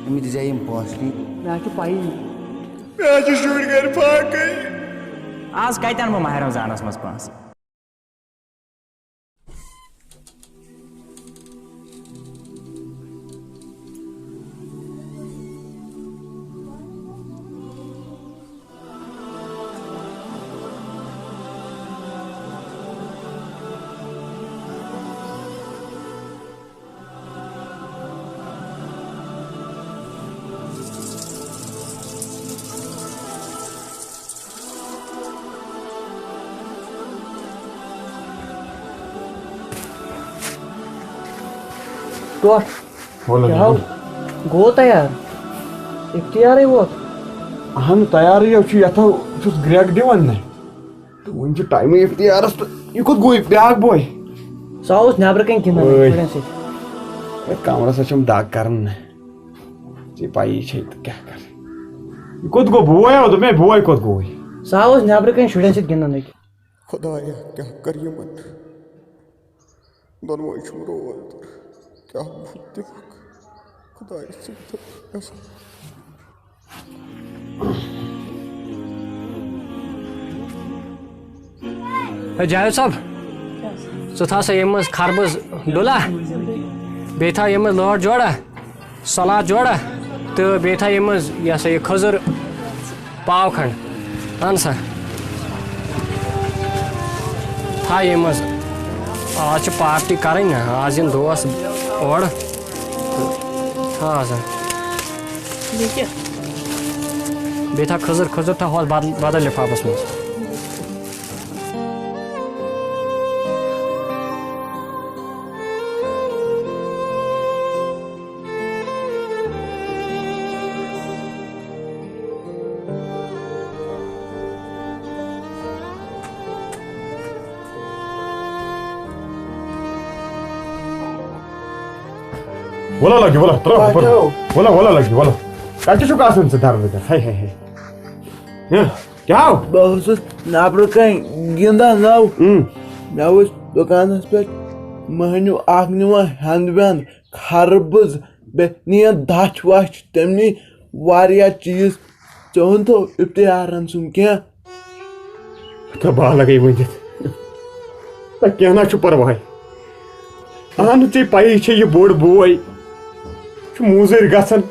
अमित जाए पोस्टी मैं पाई मैं शुर कर फाक आज कतन बह माह रमजानस मज पास तो क्या गो तैयार इफ्तियार वोत अहन तैयार यथा ग्रेक दिवान ना तो वन टाइम इफ्तियारस तो यह कोत गो ब्याक बोय सो नबर कन गिंदान कमरस दाग कर पाई तो क्या कर यह कोत गो बोय तो मैं बोय कोत गो सो नबर कन शुरन सत गिंदान खुदाया क्या कर दोनों रोज क्या खुदा जावेद साहब सो था ये खरबूज डुला बे था ये लड़ जोड़ा सलाद जोड़ा तो बे था ये सा ये खजूर पाव खंड अन सा था ये आज पार्टी करें आज इन दोस्त और हाँ सर बे था खजूर खजूर था हॉल बदल लिफाफस में बोला लगी बोला बोला बोला लगी बोला कचु कासन से धर हाय हाय हाय क्या बहुत नबर कहीं गिंदा नाव मैं दुकान पे महनू आख निवान हंद बंद खरबूज बे नियन दाच वाच तमनी वारिया चीज चोन तो इफ्तियारन सुन क्या तो बा लगे वनित त क्या ना छु परवाह अहन चे पाई छे ये बोड़ बोय मूजर गसन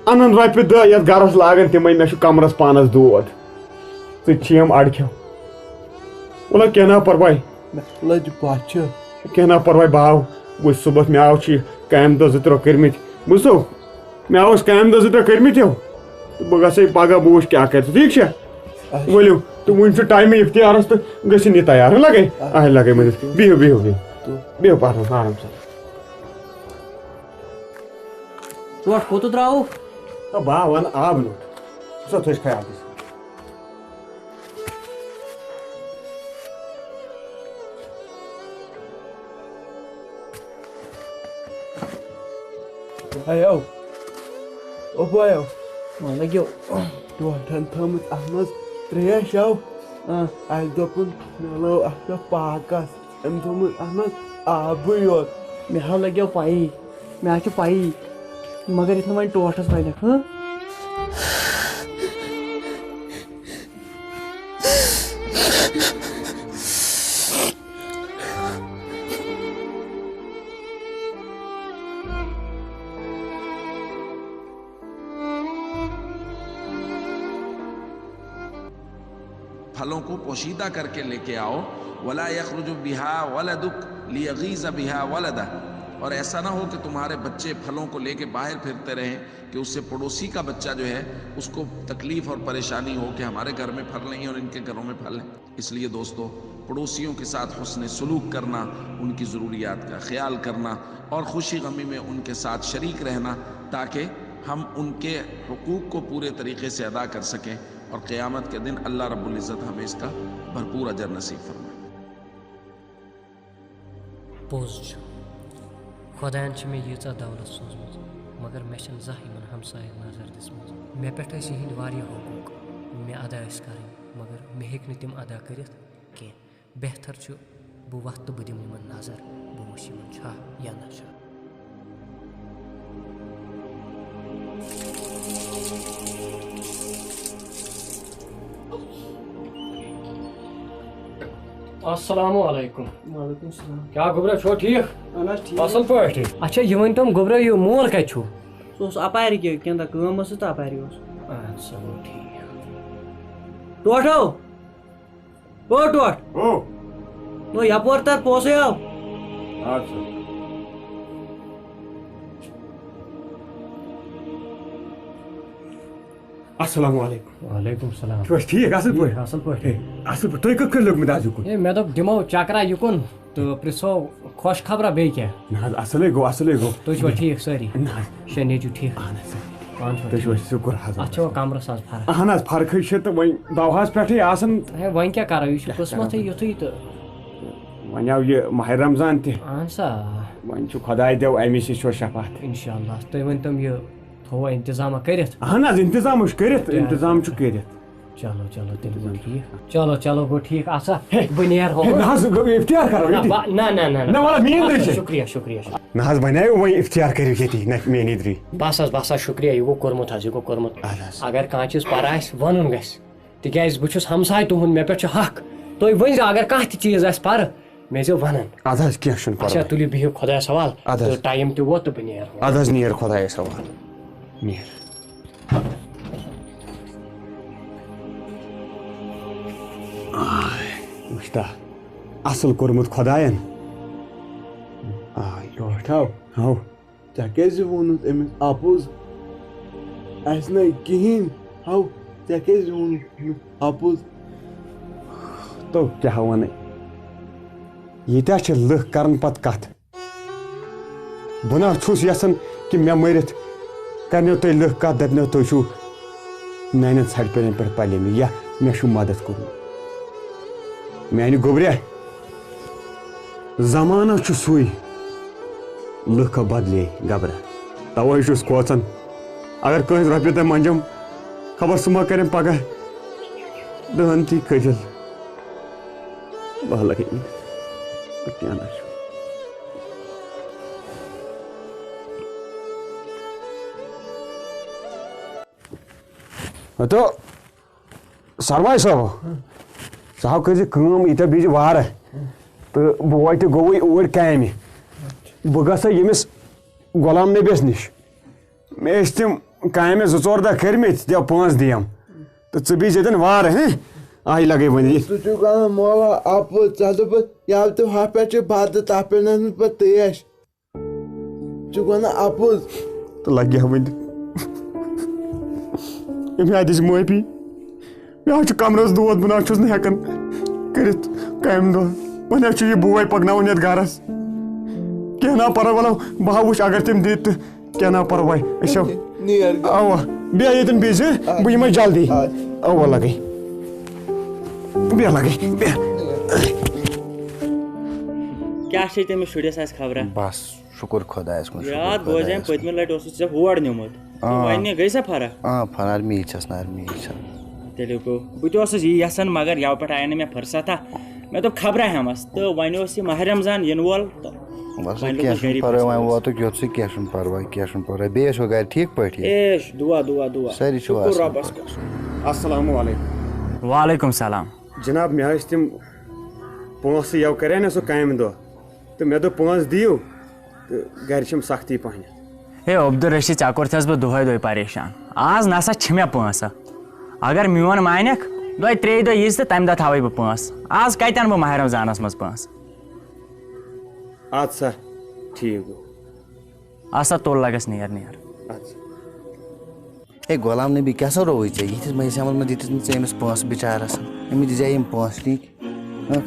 अनन रपि दह ये गरस लागन तम मे कमरस पानस दोद तुम अड़ख्यो बोला क्या ना परवाह लज पाच क्या ना परवाह बाव वो सुबह मे आव काम दह जो कर्मित बुझो मे आव काम दह जो कर्मित तो बह ग पगह बह वो क्या कर ठीक है वलियो तो वन टाइम इफ्तियारस तो गि तैयार लगे अह लगे मत बिहो बिहो बिहो पार आराम से टोट कोत द्राव बा वन आब लोट सो थोस ख्याल आयो ओ बायो वन लग्यो टोटन थमत अहमद त्रेश आव आई दोपन नो अह पाकस एम थमत अहमद आब योत मे हा लग्यो पाई मे पाई मगर इतना वही टोटस भाई हाँ फलों को पोशीदा करके लेके आओ वला यखरुजु बिहा वलदुक लियगीज़ बिहा वलदा और ऐसा ना हो कि तुम्हारे बच्चे फलों को लेके बाहर फिरते रहें कि उससे पड़ोसी का बच्चा जो है उसको तकलीफ और परेशानी हो कि हमारे घर में फल नहीं और इनके घरों में फल है। इसलिए दोस्तों पड़ोसियों के साथ हुस्न सलूक करना, उनकी ज़रूरियात का ख्याल करना और खुशी गमी में उनके साथ शरीक रहना ताकि हम उनके हुकूक को पूरे तरीके से अदा कर सकें और क़यामत के दिन अल्लाह रब्बुल इज़्ज़त हमें इसका भरपूर अजर नसीब फरमाए। खुदान मे यीचा दौलत सोजमत मगर मे जह हमसाय नजर दिसमत मे पे हकूक मे अदा कर मगर मे हेक तिम अदा कर बेहतर बह वत तो बह दिम नजर बह वुच या ना। अस्सलाम वालेकुम। वालेकुम सलाम। क्या गुब्रा छो ठीक? अहन ठीक असल पॉइंट। अच्छा ये वन तुम गुब्रा ये मोल कत छो? सो अपार के क्या कम तो अपार चलो ठीक। टोटो ओ टोट ओ वो यपोर तर पोसे आओ अच्छा अस्सलाम वालेकुम। वालेकुम सलाम। बस ठीक असल पॉइंट असल पॉइंट। असल पॉइंट तुई कब लोग आज उकुन ये मैं तो दिमो चकरा युकुन तो प्रिसो खुश खबरा बे क्या? ना असले गो तुझ ठीक सारी ना शनि जो ठीक तुझ शुक्र हज़ार अच्छा कमर साज फर्क अहन फर्क तो वह दवाहस पे आसन है वन क्या करो यह किस्मत युथुई तो वन आव यह माह रमजान तह अहन सा वन खुदाय देव अमि सो शफात इंशाल्लाह तुम वन तुम ये थोड़ा इंतजाम करित अहन इंतजाम इंतजाम करित चलो चलो तेल ठीक चलो चलो गो ठीक अच्छा बह नेर हो इफ्तियार करो ना ना ना ना वाला मीन दे शुक्रिया शुक्रिया ना बने वो इफ्तियार करियो ये ना मेनी द्री बस शुक्रिया यह गो कोर्मुत यह गो कोर्मुत अगर कह चीज पर वन गस तिकाज बह हमसाय तुहद मे पे हक तुम वन अगर कह चीज पर मे वन अद क्या अच्छा तुलियो बिहियो खुदा सवाल तो टाइम तो वो तो बह नेर अद नीर खुदा सवाल नीर वुश्ता असल कोर्मुत खुदायन टोटाव हाउ चा वोनुत अमिस आपोज ना कहें हाउ चा वोनुत आपोज तो क्या वन यीत्या लुख कर पत कत बह छुस यसान कि मे मरित करनो तुम लुख कत दपनो तुम मान सड़पेन पे पले या मे मदद कोर मान गोब्रिया जमाना सुई लुख बदले गबरा तवे कोचन अगर कह रोपये तह मंजम खबर सह मा कर पगह दहन ती खजल बह लगे क्या ना तो सरवाई साहब सह कर यीत्या बीज वार तो बह वो गोवई ओर काम बह गस यमिस गुलाम नबीस निश मे तम काम 2-4 दह कर्मित दिव 5 दियम तो च बीज ये वार आई लगे वन मोला आप या तो हाफ पे बाद तथ पे तेश वन आपोज तो लगे वन अमे माफी मे कमरस दोद बह हेकान कर कम दह वन यह बोय पकन ये गरस क्या ना पर वलो बह वुच अगर तम दी तो क्या ना परवाह अवा बे ये बीज बह यम जल्दी अवा लगे बे लगे बे क्या तमिस शुरस खबर बस शुक्र खुदायस कुन याद बोझ पत्म लट हर निमुत वन गई सा फर्क फन मी नार तेल गो बह यसान मगर यव पे आया मे फुर्सत मे तो खबर हमस तो वन माह रमजान इन वोल तो वोत क्या परवाह बे गर ठीक पे दुआ दुआ दुआ सारी अस्सलाम वालेकुम। वालेकुम सलाम जनाब मे तम पोस यव कर ना सह काम दह तो मे दोप 5 दियो तो गर सख्ती पहन हे अब्दुल चा कोर बह दुह परेशान आज नसा मे 5 अगर मोन मानक 2-3 दह यीज तो तम दह थवे बह 5 आज कतन बह माह रमजानस मज 5 अच्छा ठीक गो अच्छा तोल लगस नेर नेर ए गुलाम नबी क्या रोई चे ये महीस में दिस अमिस 5 बिचारस अमिस दिजा 5 नीक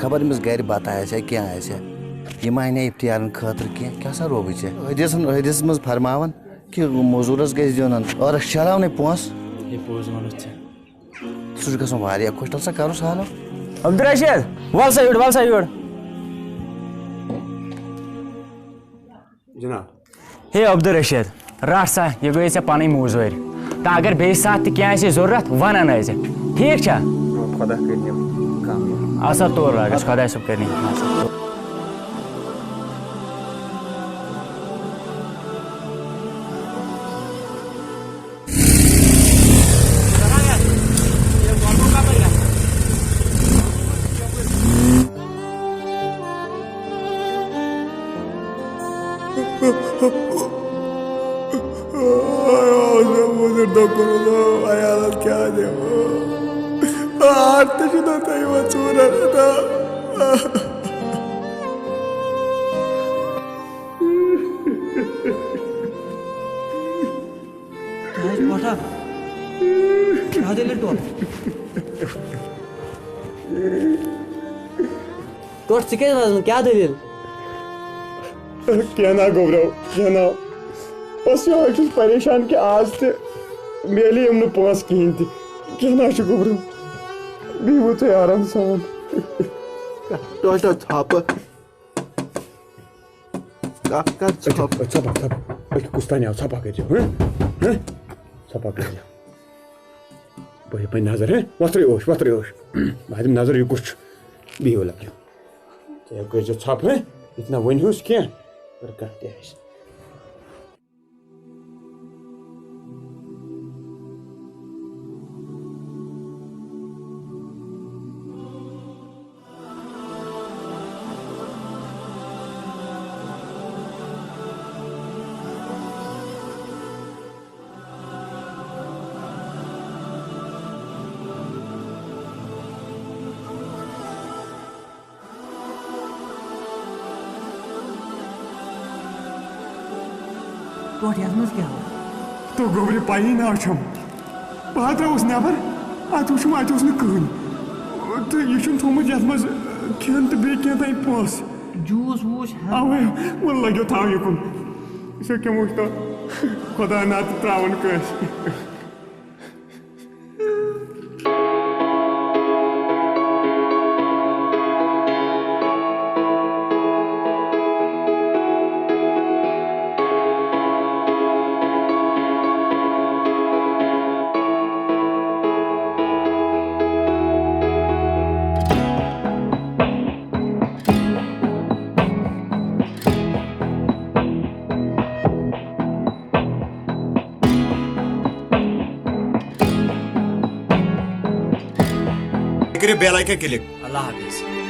खबर अमिस गर बत आया क्या यह अने इफ्तियार खतर क्या रोब चे हदीस मज फरमान कि मजूरस दिन और चलावन 5 सह गया खुश तल सा करो सालो अब्दुल वल सा योर जनाब हे अब्दुल रट सा यह गई ऐ पन मजूर तो अगर बेस सात क्या जरूरत वन ठीक खुदा कर अच्छा तोर लगस खुदा सब कर क्या चूर टोट क्या दलील क्या ना गौरव क्या ना बस ये परेशान कि आज ते मेले यम पोस कहें क्या ना गौरव बीवो तुम आराम सान टोटा छाप कुस्तान आओ छपा कर पे नजर है वत्र ओश बाद नजर यह कुछ बिहो लगे कर छप है इतना वन होस क्या तो गोबरी पाई ना छम बह द्रास नबर अत वो अत कहन तो यह थोमुत ये मज खेन तो बे क्या पोस जूस वूस अवे वो लगो थाव युकुन सो क्या तो खुदा ना त्रावन कस बेल आइकन क्लिक अल्लाह हाफिज